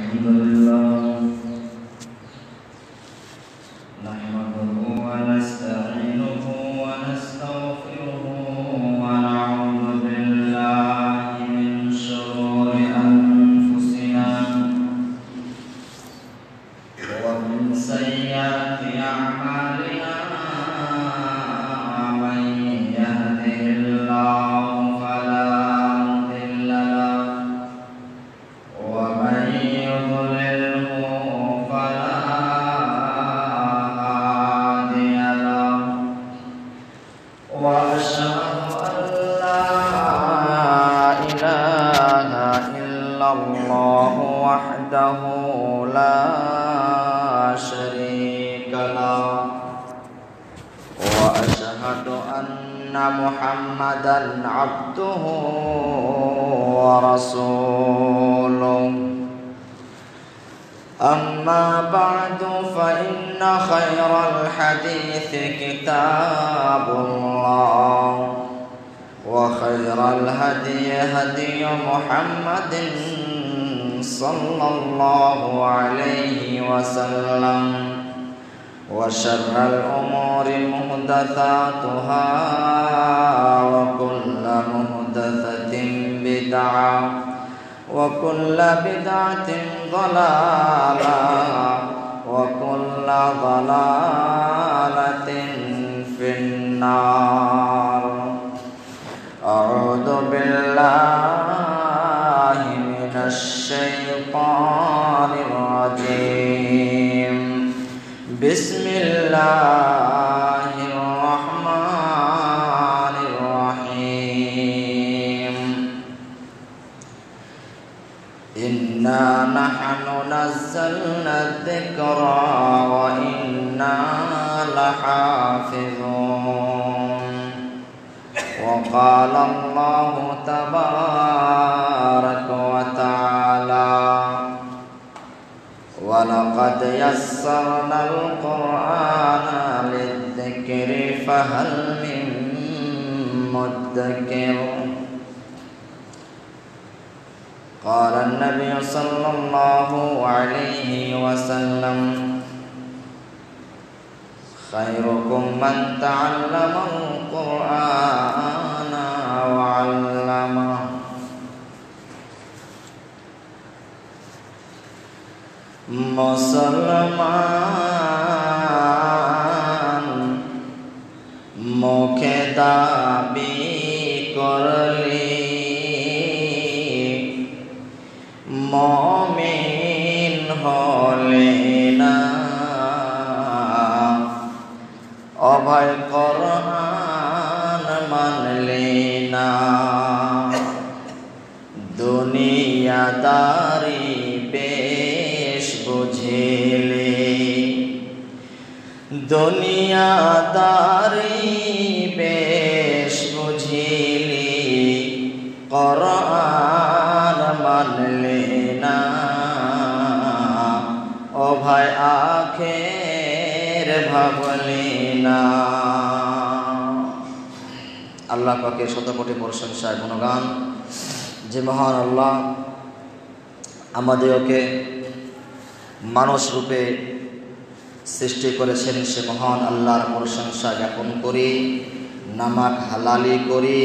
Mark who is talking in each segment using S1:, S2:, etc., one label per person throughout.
S1: الحمد لله نحمده ونستعينه ونستغفره ونعوذ بالله من شرور أنفسنا ومن سيئات أعمالنا من يهده الله فلا مضل له ومن يضلله فلا هادي له وأشهد أن لا إله إلا الله وحده لا شريك له وأشهد أن محمدا عبده ورسوله أما بعد فإن خير الحديث كتاب الله وخير الهدي هدي محمد صلى الله عليه وسلم وشر الأمور محدثاتها وكل محدثة بدعة وكل بدعة ضلالة وكل ضلالة في النار أعوذ بالله من الشيطان الرجيم بسم الله الرحمن الرحيم إنا نحن نزلنا الذكر وإنا لحافظون وقال الله تبارك وتعالى ولقد يسرنا القرآن للذكر فهل من مدكر قال النبي صلى الله عليه وسلم خيركم من تعلم القرآن وعلمه মুসলমান মুখে দাবি করলি মুমিন হলে না অভয় কোরআন মানলে না দুনিয়াদারি বুঝিলে দুনিয়াদারি বেশ বুঝিলি কোরআন মানলে না ও ভাই আখের ভাবলি না। আল্লাহ পাকের শতকোটি প্রশংসা গুণগান যে মহান আল্লাহ আমাদেরকে মানুষ রূপে সৃষ্টি করেছেন সে মহান আল্লাহর প্রশংসা জ্ঞাপন করি, নামাক হালালি করি,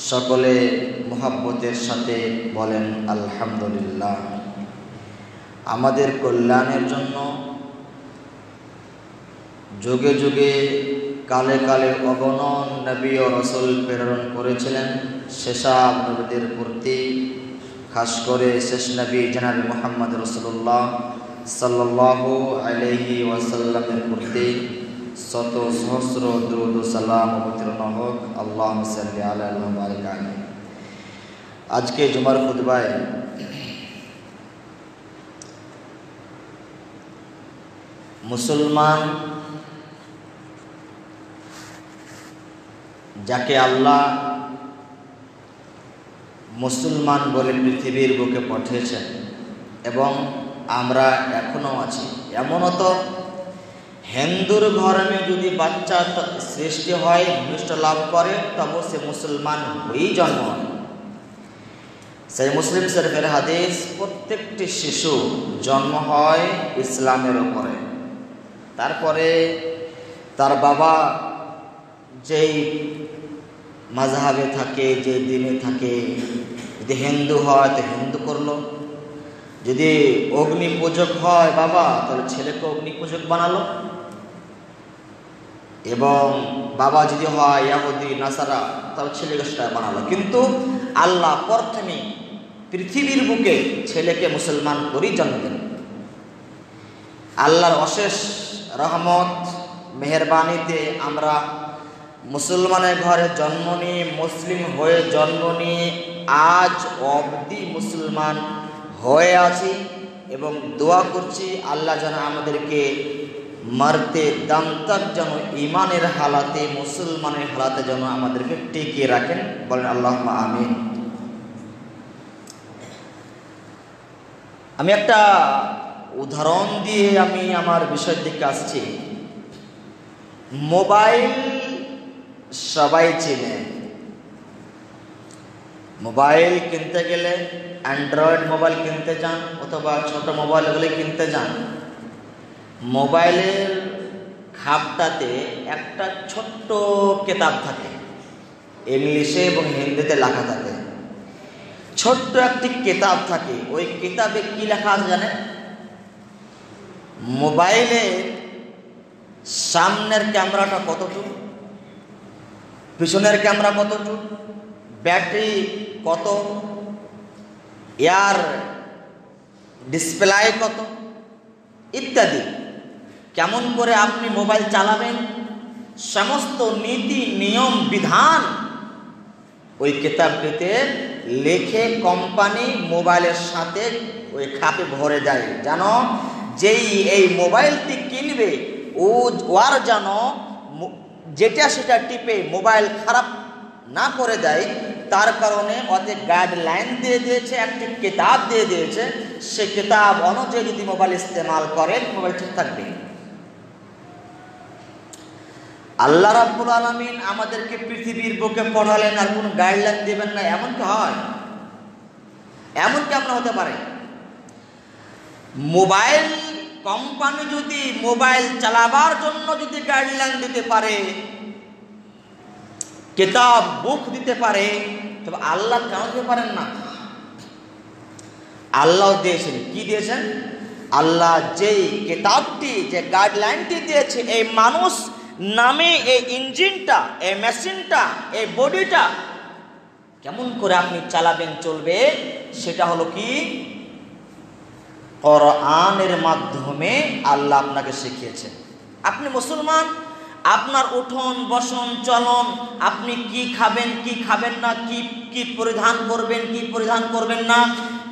S1: সকলে মুহাব্বতের সাথে বলেন আলহামদুলিল্লাহ। আমাদের কল্যাণের জন্য যুগে যুগে কালে কালে অগণন নবী ও রাসূল প্রেরণ করেছিলেন শেষাব নবীদের প্রতি, খাস করে শেষ নবী জনাব মুহাম্মদ রাসূলুল্লাহ সাল্লাল্লাহু আলাইহি ওয়াসাল্লামের প্রতি শত সহস্র দুরূদ ও সালাম অবতীর্ণ হোক। আল্লাহুম্মা সাল্লি আলা ওয়া বারিক আলাইহি। আজকে জুমার খুতবায় মুসলমান যাকে আল্লাহ মুসলমান বলে পৃথিবীর বুকে পাঠিয়েছেন এবং আমরা এখনো আছি, এমনও তো হিন্দুর ধর্মে যদি বাচ্চা সৃষ্টি হয় ভূমিষ্ঠ লাভ করে তবে সে মুসলমান হয়েই জন্ম হয়। সেই মুসলিম শরীফের হাদিস, প্রত্যেকটি শিশু জন্ম হয় ইসলামের উপরে। তারপরে তার বাবা যেই মাযহাবে থাকে, যে দিনে থাকে, যদি হিন্দু হয় তো হিন্দু করলো, যদি অগ্নি পূজক হয় বাবা তাহলে ছেলেকে অগ্নি পূজক বানালো, এবং বাবা যদি হয় ইয়াহুদি নাসারা তাহলে ছেলেকে সেটা বানালো। কিন্তু আল্লাহ প্রথমে পৃথিবীর বুকে ছেলেকে মুসলমান করেই জন্ম দেন। আল্লাহর অশেষ রহমত মেহেরবানিতে আমরা মুসলমানের ঘরে জন্ম নিয়ে, মুসলিম হয়ে জন্ম নিয়ে আজ অবধি মুসলমান হয়ে আছি, এবং দোয়া করছি আল্লাহ যেন আমাদেরকে মরতে দম তক যেন ইমানের হালাতে, মুসলমানের হালাতে যেন আমাদেরকে টিকিয়ে রাখেন। বলেন আল্লাহুম্মা আমিন। আমি একটা উদাহরণ দিয়ে আমি আমার বিষয়ের দিকে আসছি। মোবাইল সবাই চেনে। মোবাইল কিনতে গেলে অ্যান্ড্রয়েড মোবাইল কিনতে যান অথবা ছোট মোবাইলগুলি কিনতে যান, মোবাইলের খাপটাতে একটা ছোট্ট কিতাব থাকে, ইংলিশে এবং হিন্দিতে লেখা থাকে। ছোট্ট একটি কিতাব থাকে, ওই কিতাবে কি লেখা আছে জানেন? মোবাইলের সামনের ক্যামেরাটা কতটুকু, পিছনের ক্যামেরা কতটুকু, ব্যাটারি কত, এর ডিসপ্লে কত ইত্যাদি, কেমন করে আপনি মোবাইল চালাবেন, সমস্ত নীতি নিয়ম বিধান ওই কিতাবটিতে লিখে কোম্পানি মোবাইলের সাথে ওই খাপে ভরে দেয়, যেন যেই এই মোবাইলটি কিনবে ওর যেন যেটা সেটা টিপে মোবাইল খারাপ না করে দেয়। তার কারণে ওদের গাইডলাইন দিয়ে দিয়েছে, একটি কিতাব দিয়ে দিয়েছে, সে কিতাব অনুযায়ী যদি মোবাইল ইস্তেমাল করেন মোবাইল ঠিক থাকবে। আল্লাহ রাব্বুল আলামিন আমাদেরকে পৃথিবীর বুকে পড়ালেন আর কোনো গাইডলাইন দেবেন না, এমন কি হয়? এমন কেমন হতে পারে? মোবাইল কোম্পানি যদি মোবাইল চালাবার জন্য যদি গাইডলাইন দিতে পারে, কিতাব বুক দিতে পারে, তবে আল্লাহ কেন দিতে পারেন না? আল্লাহ দিয়েছেন। কি দিয়েছেন? আল্লাহ যেই কিতাবটি, যে গাইডলাইনটি দিয়েছে, এই মানুষ নামে এই ইঞ্জিনটা, এই মেশিনটা, এই বডিটা কেমন করে আপনি চালাবেন, চলবে, সেটা হলো কি কোরআনের মাধ্যমে আল্লাহ আপনাকে শিখিয়েছেন। আপনি মুসলমান, আপনার উঠন বসন চলন, আপনি কি খাবেন কি খাবেন না, কি পরিধান করবেন কি পরিধান করবেন না,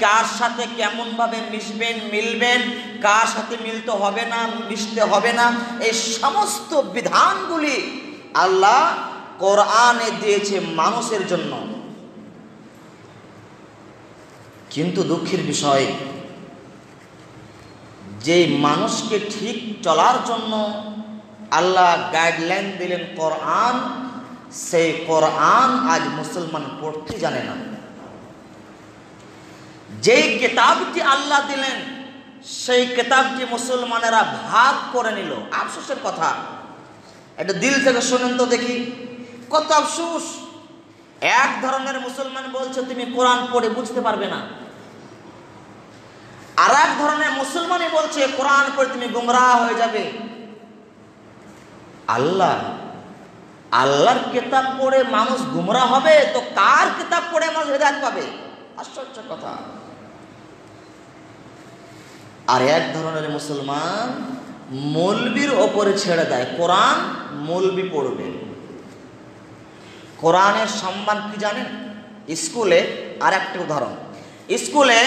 S1: কার সাথে কেমন ভাবে মিশবেন মিলবেন, কার সাথে মিলতে হবে না মিশতে হবে না, এই সমস্ত বিধানগুলি আল্লাহ কোরআনে দিয়েছে মানুষের জন্য। কিন্তু দুঃখের বিষয়, যে মানুষকে ঠিক চলার জন্য আল্লাহ গাইডলাইন দিলেন কোরআন, সেই কোরআন আজ মুসলমান পড়তে জানে না। যেই কিতাবটি আল্লাহ দিলেন সেই কিতাবটি মুসলমানেরা ভাগ করে নিল। আফসোসের কথা, এটা দিল থেকে শুনেন তো দেখি, কত আফসোস। এক ধরনের মুসলমান বলছে তুমি কোরআন পড়ে বুঝতে পারবে না, আর এক ধরনের মুসলমানই বলছে কোরআন পড়ে তুমি গুমরাহ হয়ে যাবে। আল্লাহর কিতাব পড়ে মানুষ গুমরাহ হবে, তো কার কিতাব পড়ে মানুষ হেদায়েত পাবে? আশ্চর্য কথা। আর এক ধরনের মুসলমান মৌলবীর ওপরে ছেড়ে দেয়, কোরআন মৌলবী পড়বে। কোরআনের সম্মান কি জানেন? স্কুলে, আর একটা উদাহরণ, স্কুলে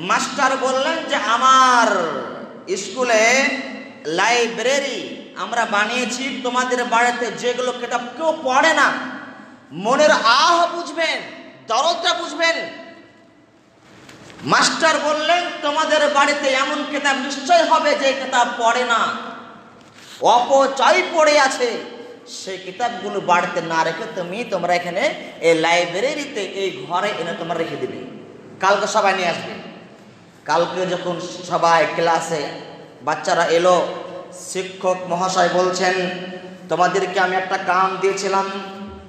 S1: মাস্টার বললেন যে আমার স্কুলে লাইব্রেরি আমরা বানিয়েছি, তোমাদের বাড়িতে যেগুলো কিতাব কেউ পড়ে না, মনের আহ বুঝবেন, দরদটা বুঝবেন। মাস্টার বললেন তোমাদের বাড়িতে এমন কিতাব নিশ্চয় হবে যে কিতাব পড়ে না, অপচয় পড়ে আছে, সেই কিতাবগুলো বাড়িতে না রেখে তোমরা এখানে এই লাইব্রেরিতে, এই ঘরে এনে তোমরা রেখে দিবে। কালকে সবাই নিয়ে আসবে। কালকে যখন সবাই ক্লাসে বাচ্চারা এলো, শিক্ষক মহাশয় বলছেন, তোমাদেরকে আমি একটা কাম দিয়েছিলাম,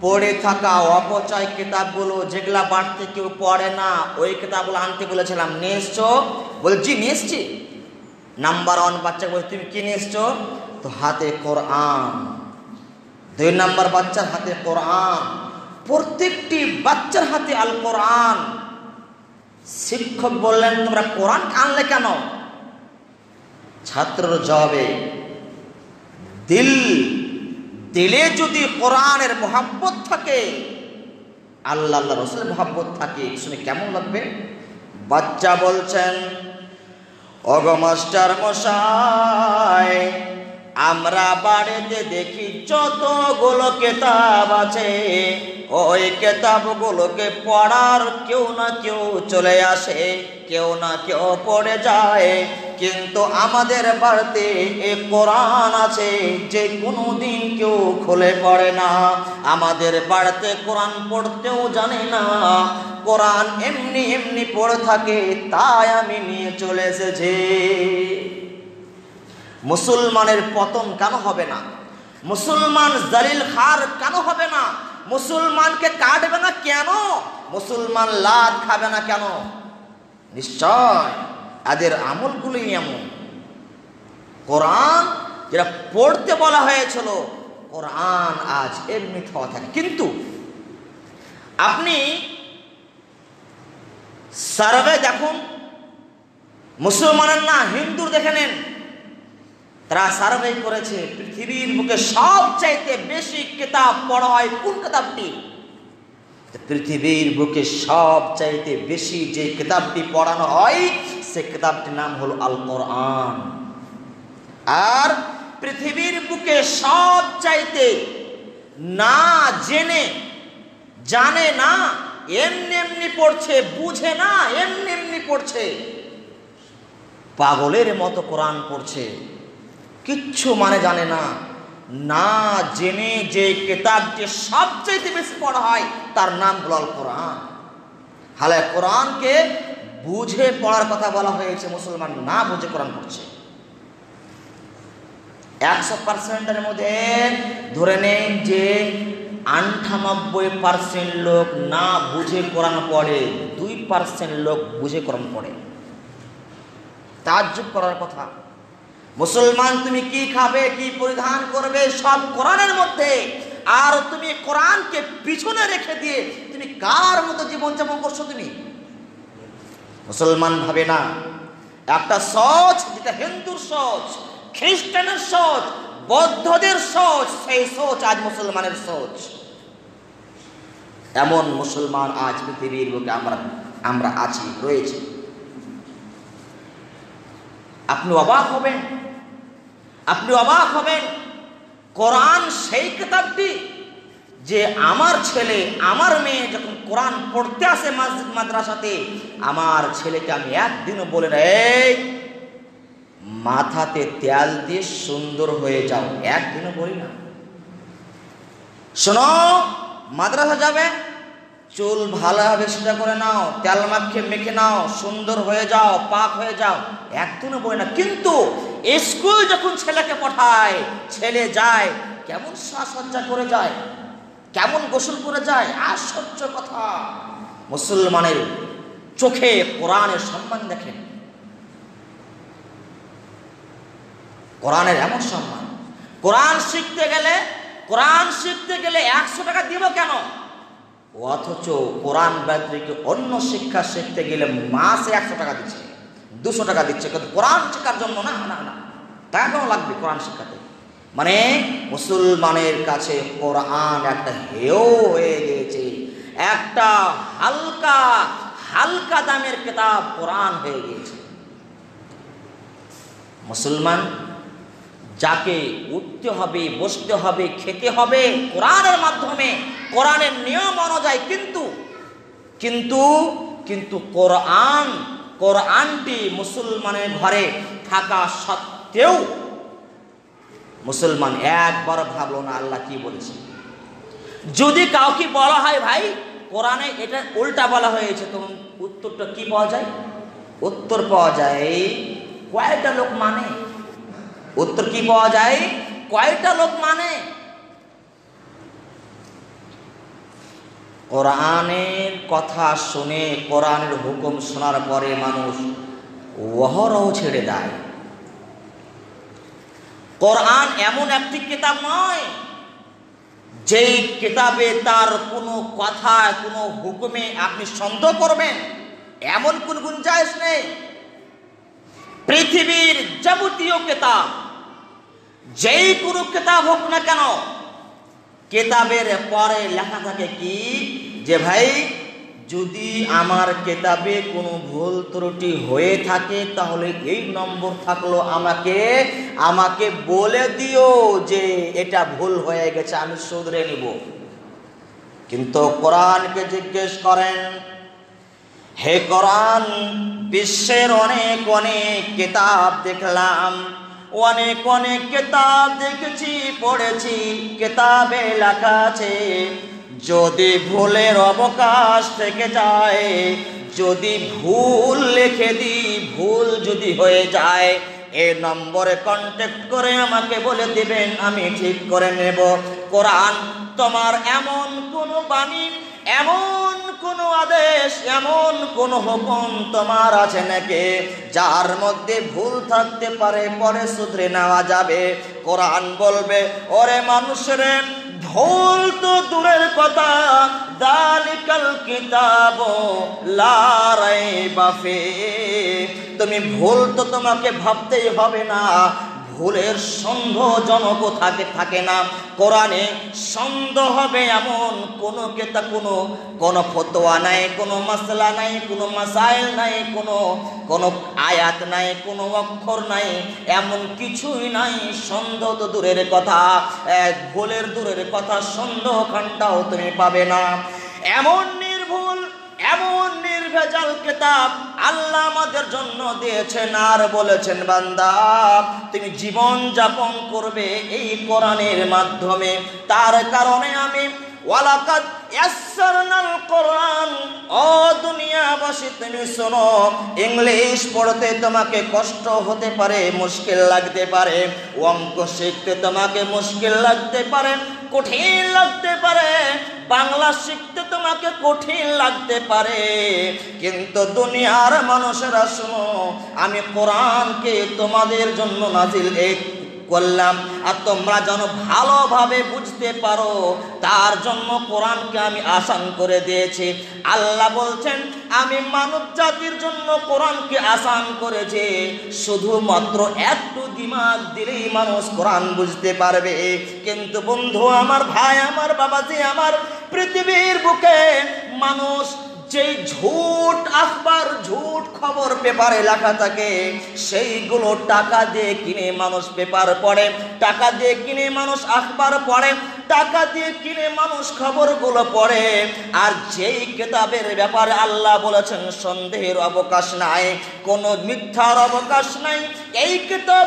S1: পড়ে থাকা অপচয় কিতাবগুলো যেগুলা বাড়তে কেউ পড়ে না, ওই কিতাবগুলো আনতে বলেছিলাম, নিয়ে এসছো? বলে জি নিয়ে এসছি। নাম্বার 1 বাচ্চা বলে তুমি কি নিয়ে এসছো? তো হাতে কোরআন। 2 নাম্বার বাচ্চার হাতে কোরআন, প্রত্যেকটি বাচ্চার হাতে আল কোরআন। শিক্ষক বললেন তোমরা কোরআন আনলে কেন? ছাত্রর জবাবে, দিলে যদি কোরআনের মোহাব্বত থাকে, আল্লাহ আল্লাহ রসুলের মোহাব্বত থাকে, শুনে কেমন লাগবে? বাচ্চা বলছেন, ওগো মাস্টার মশাই, আমরা বাড়িতে দেখি যতগুলো কিতাব আছে, ওই কিতাবগুলোকে পড়ার কেউ না কেউ চলে আসে, কেউ না কেউ পড়ে যায়, কিন্তু আমাদের বাড়িতে এই কোরআন আছে যে কোনো দিন কেউ খুলে পড়ে না। আমাদের বাড়িতে কোরআন পড়তেও জানে না, কোরআন এমনি এমনি পড়ে থাকে, তাই আমি নিয়ে চলে এসেছি। মুসলমানের পতন কেন হবে না? মুসলমান জলিল খার কেন হবে না? মুসলমানকে কাটবে না কেন? মুসলমান লাত খাবে না কেন? নিশ্চয় এদের আমলগুলোই এমন। কোরআন যেটা পড়তে বলা হয়েছিল, কোরআন আজ এমনি খাওয়া থাকে। কিন্তু আপনি সার্ভে দেখুন, মুসলমানের না হিন্দুর দেখে নেন, তারা সার্ভে করেছে পৃথিবীর বুকে সবচাইতে বেশি কিতাব পড়া হয় কোন কিতাবটি? পৃথিবীর বুকে সবচাইতে বেশি যে কিতাবটি পড়ানো হয় সে কিতাবটির নাম হলো আল কোরআন। আর পৃথিবীর বুকে সবচাইতে না জেনে, জানে না, এমনি এমনি পড়ছে, বুঝে না, এমনি এমনি পড়ছে, পাগলের মতো কোরআন পড়ছে, কিচ্ছু মানে জানে না। না জেনে যে কিতাবটি সবচেয়ে বেশি পড়া হয় তার নাম হলো আল কোরআন। হালে কোরআনকে বুঝে পড়ার কথা বলা হয়েছে, মুসলমান না বুঝে কোরআন পড়ছে। 100%-এর মধ্যে ধরে নেন যে 98% লোক না বুঝে কোরআন পড়ে, 2% লোক বুঝে কোরআন পড়ে। তাজ্জুব করার কথা। মুসলমান তুমি কি খাবে, কি পরিধান করবে, সব কোরআনের মধ্যে। আর তুমি কোরআনকে পিছনে রেখে দিয়ে তুমি কার মতো জীবন যাপন করছো? তুমি মুসলমান ভাবে না একটা সোচ, যেটা হিন্দুর সোচ, খ্রিস্টানের সোচ, বৌদ্ধদের সোচ, সেই সোচ আজ মুসলমানের সোচ। এমন মুসলমান আজ পৃথিবীর বুকে আমরা আছি, রয়েছে। আপনি অবাক হবেন, আপনি অবাক হবেন, কোরআন সেই কিতাবটি যে আমার ছেলে, আমার মেয়ে যখন কোরআন পড়তে আসে মসজিদ মাদ্রাসাতে, আমার ছেলেকে আমি একদিনও বলে না এই মাথাতে তেল দিয়ে সুন্দর হয়ে যাও, একদিনও বলি না। শোনো, মাদ্রাসা যাবে, চুল ভালোভাবে সেটা করে নাও, তেল মাখিয়ে মেখে নাও, সুন্দর হয়ে যাও, পাক হয়ে যাও, একদিনও বলি না। কিন্তু স্কুল যখন ছেলেকে পাঠায়, ছেলে যায় কেমন সাজসজ্জা করে যায়, কেমন গোসল করে যায়, আশ্চর্য কথা। মুসলমানের চোখে কোরআনের সম্মান দেখেন, কোরআনের এমন সম্মান। কোরআন শিখতে গেলে 100 টাকা দিব কেন? অথচ কোরআন ব্যতিরিক্ত অন্য শিক্ষা শিখতে গেলে মাসে 100 টাকা দিচ্ছে, 200 টাকা দিচ্ছে, কিন্তু কোরআন শেখার জন্য না না না, টাকা কেন লাগবে কোরআন শিক্ষাতে? মানে মুসলমানের কাছে কোরআন একটা হেয় হয়ে গিয়েছে, একটা হালকা হালকা দামের কিতাব কোরআন হয়ে গিয়েছে। মুসলমান যাকে উঠতে হবে, বসতে হবে, খেতে হবে কোরআনের মাধ্যমে, কোরআনের নিয়ম অনুযায়ী। কিন্তু কোরআনটি মুসলমানের ঘরে থাকা সত্ত্বেও মুসলমান একবার ভাবলো না আল্লাহ কি বলেছে। যদি কাউকে বলা হয় ভাই কোরআনে এটা উল্টা বলা হয়েছে, তখন উত্তরটা কি পাওয়া যায়? উত্তর পাওয়া যায় কয়টা লোক মানে। উত্তর কি পাওয়া যায়? কয়টা লোক মানে। কোরআনের কথা শুনে, কোরআনের হুকুম শোনার পরে মানুষ অহরহ ছেড়ে দেয়। কোরআন এমন একটি কিতাব নয় যেই কিতাবে তার কোনো কথা, কোনো হুকুমে আপনি সন্দেহ করবেন, এমন কোন গুঞ্জাইশ নেই। পৃথিবীর যাবতীয় কিতাব, যেই কোনো কিতাব হোক না কেন, কিতাবের পরে লেখা থাকে কি, যে ভাই যদি আমার কিতাবে কোনো ভুল ত্রুটি হয়ে থাকে তাহলে এই নম্বর থাকলো, আমাকে বলে দিও যে এটা ভুল হয়ে গেছে, আমি শুধরে নিব। কিন্তু কোরআনকে জিজ্ঞেস করেন, হে কোরআন, বিশ্বের অনেক অনেক কিতাব দেখলাম, অনেক অনেক কিতাব দেখেছি, পড়েছি, কিতাবে লেখা আছে যদি ভুলের অবকাশ থেকে যায়, যদি ভুল লিখে দিই, ভুল যদি হয়ে যায়, এই নম্বরে কন্ট্যাক্ট করে আমাকে বলে দিবেন, আমি ঠিক করে নেব। কোরআন তোমার এমন কোন বাণী, এমন কোন আদেশ, এমন কোন হুকুম তোমার আছে নাকি যার মধ্যে ভুল থাকতে পারে, পরে শুধরে নেওয়া যাবে? কোরআন বলবে, ওরে মানুষের, ভুল তো দূরের কথা, দালিকাল কিতাবু লা রাইবা ফীহ, তুমি ভুল তো তোমাকে ভাবতেই হবে না, ভুলের সন্দেহজনক থাকে না। কোরআনে সন্দেহ হবে এমন কোনো কেতা, কোনো ফতোয়া নাই, কোনো মাসলা নাই, কোনো মাসাইল নাই, কোনো আয়াত নাই, কোনো অক্ষর নাই, এমন কিছুই নাই। সন্দেহ তো দূরের কথা, ভুলের দূরের কথা, সন্দেহ খানটাও তুমি পাবে না। এমন নির্ভুল, এমন নির্ভেজাল কিতাব আল্লাহ আমাদের জন্য দিয়েছেন, আর বলেছেন বান্দা তুমি জীবন যাপন করবে এই কোরআনের মাধ্যমে। তার কারণে আমি ওয়ালাকাদ ইয়াসসারনাল কোরআন, ও দুনিয়াবাসী তুমি শোনো, ইংলিশ পড়তে তোমাকে কষ্ট হতে পারে, মুশকিল লাগতে পারে, অঙ্ক শিখতে তোমাকে মুশকিল লাগতে পারে, কঠিন লাগতে পারে, বাংলা শিখতে তোমাকে কঠিন লাগতে পারে, কিন্তু দুনিয়ার মানুষেরা শোনো, আমি কোরআনকে তোমাদের জন্য নাজিল করলাম, আর তোমরা যেন ভালোভাবে বুঝতে পারো তার জন্য কোরআনকে আমি আসান করে দিয়েছি। আল্লাহ বলছেন আমি মানব জাতির জন্য কোরআনকে আসান করেছি, শুধুমাত্র একটু দিমাগ দিলেই মানুষ কোরআন বুঝতে পারবে। কিন্তু বন্ধু আমার, ভাই আমার, বাবাজি আমার, পৃথিবীর বুকে মানুষ যেই ঝুট আখবার, ঝুট খবর পেপারে লেখা থাকে, সেইগুলো টাকা দিয়ে কিনে মানুষ পেপার পড়ে, টাকা দিয়ে কিনে মানুষ আখবার পড়ে, টাকা দিয়ে কিনে মানুষ খবরগুলো পড়ে। আর যেই কিতাবের ব্যাপারে আল্লাহ বলেছেন সন্দেহের অবকাশ নাই, কোনো মিথ্যার অবকাশ নাই, এই কিতাব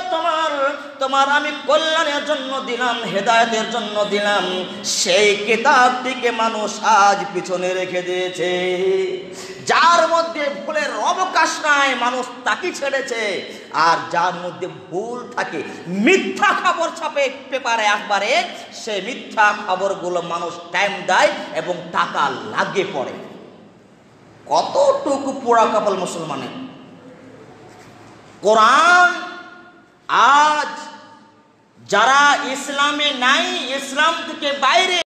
S1: তোমার আমি কল্যাণের জন্য দিলাম, হেদায়েতের জন্য দিলাম, সেই কিতাবটিকে মানুষ আজ পিছনে রেখে দিয়েছে। যার মধ্যে ভুলের অবকাশ নাই মানুষ তাকে ছেড়েছে, আর যার মধ্যে ভুল থাকে, মিথ্যা খবর ছাপে পেপারে একবারে, সেই মিথ্যা খবরগুলো মানুষ টাইম দেয় এবং টাকা লাগে পড়ে। কতটুকু পোড়া কপাল মুসলমানের। কোরআন আজ যারা ইসলামে নাই, ইসলাম থেকে বাইরে